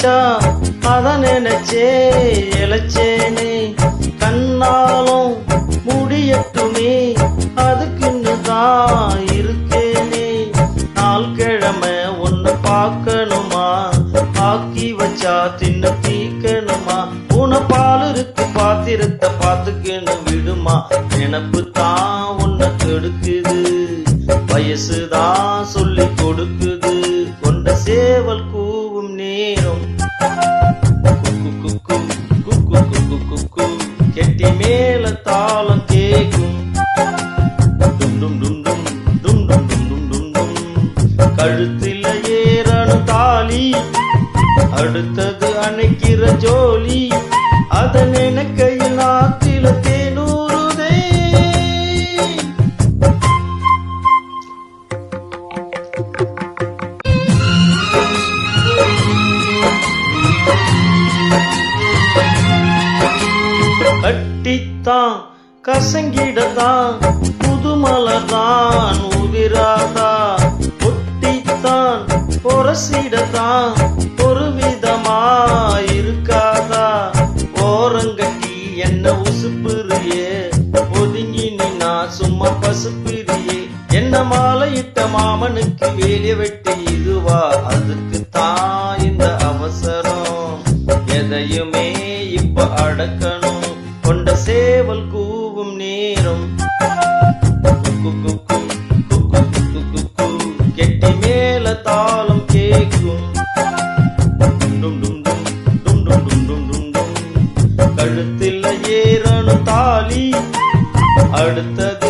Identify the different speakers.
Speaker 1: வச்சா அத நினைச்சே இழைச்சேனே. கண்ணாலும் முடியட்டுமே அதுக்குன்னு தான் இருக்கேனே. நாள் கிழமை ஒன்னு பார்க்கணுமா, ஆக்கி வச்சா தின்னு தீக்கணுமா. உன பால் இருக்கு பாத்திரத்தை பார்த்துக்கன்னு விடுமா. நினப்பு தான் உன்னை கெடுக்குது, வயசுதான் சொல்லி கொடுக்குது. கொண்ட சேவல் கூவும் நேரம் குக்கு குக்கு குக்கு குக்கு குக்கு கெட்டி மேல தாளம் கேக்கும். டும் டும் டும் டும் டும் டும் டும் டும் டும் டும். கழுத்துல ஏறணும் தாலி, அடுத்தது அணைக்கிற ஜோலி. அத நினைக்கையில் நாத்தில தேனூறுதே. கட்டித்தான் கசங்கிடத்தான் புதுமலர்தான் உதிராதா. ஒட்டித்தான் பொரசிடத்தான் ஒரு விதமா இருக்காதா. ஓரங்கட்டி என்ன உசுப்புறியே, ஒதுங்கி நின்னா சும்மா பசுப்பிரியே. என்ன மாலையிட்ட மாமனுக்கு வேலிய வெட்டி இதுவா, அதுக்கு தான் இந்த அவசரம். எதையுமே இப்ப அடக்கணும், கொண்ட சேவல் கூவும் நேரம் குக்கு குக்கு குக்கு குக்கு குக்கு கெட்டி மேல தாளம் கேக்கும். டும் டும் டும் டும் டும் டும் டும் டும் டும். கழுத்தில் ஏறணும் தாலி, அடுத்தது